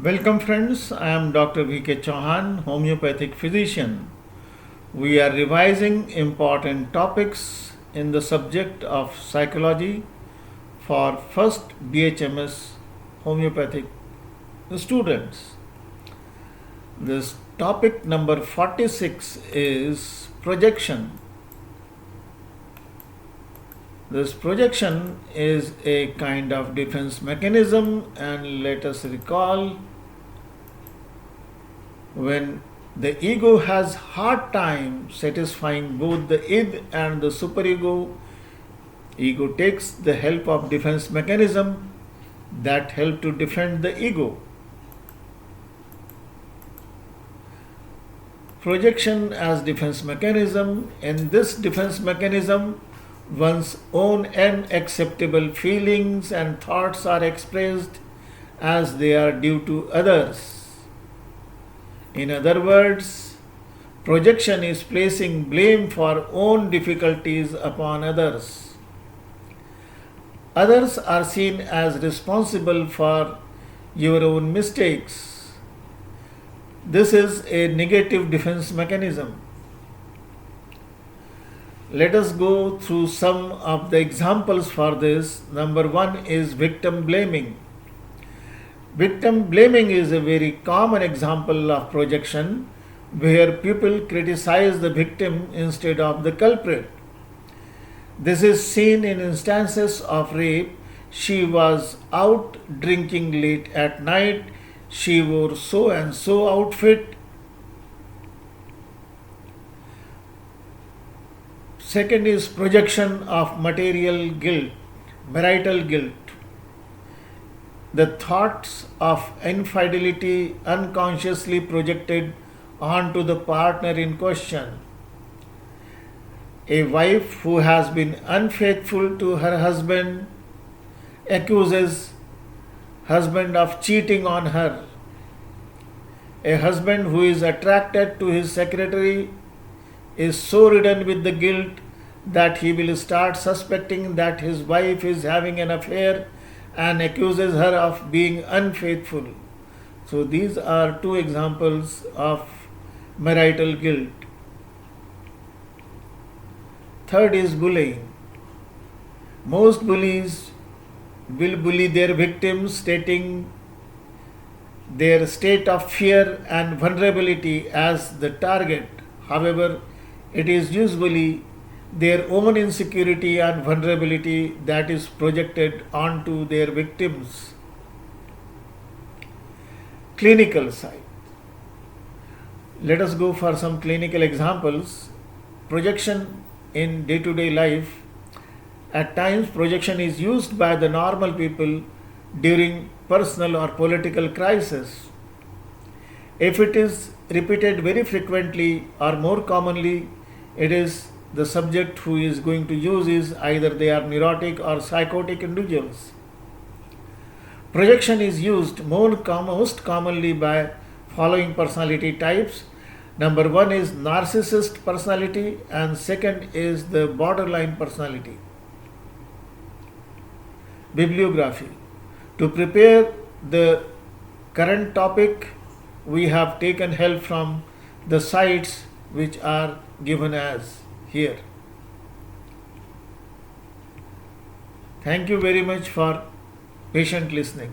Welcome friends, I am Dr. V.K. Chauhan, homeopathic physician. We are revising important topics in the subject of psychology for first BHMS homeopathic students. This topic number 46 is projection. This projection is a kind of defense mechanism, and let us recall when the ego has hard time satisfying both the id and the superego, ego takes the help of defense mechanism that help to defend the ego. Projection as defense mechanism. In this defense mechanism, one's own unacceptable feelings and thoughts are expressed as they are due to others. In other words, projection is placing blame for own difficulties upon others. Others are seen as responsible for your own mistakes. This is a negative defense mechanism. Let us go through some of the examples for this. Number one is victim blaming. Victim blaming is a very common example of projection where people criticize the victim instead of the culprit. This is seen in instances of rape. She was out drinking late at night. She wore so and so outfit. Second is projection of material guilt, marital guilt. The thoughts of infidelity unconsciously projected onto the partner in question. A wife who has been unfaithful to her husband accuses husband of cheating on her. A husband who is attracted to his secretary is so ridden with the guilt that he will start suspecting that his wife is having an affair and accuses her of being unfaithful. So these are two examples of marital guilt. Third is bullying. Most bullies will bully their victims, stating their state of fear and vulnerability as the target. However, it is usually their own insecurity and vulnerability that is projected onto their victims. Clinical side. Let us go for some clinical examples. Projection in day-to-day life. At times, projection is used by the normal people during personal or political crisis. If it is repeated very frequently or more commonly, it is the subject who is going to use is either they are neurotic or psychotic individuals. Projection is used most commonly by following personality types. Number one is narcissist personality, and second is the borderline personality. Bibliography. To prepare the current topic, we have taken help from the sites which are given as here. Thank you very much for patient listening.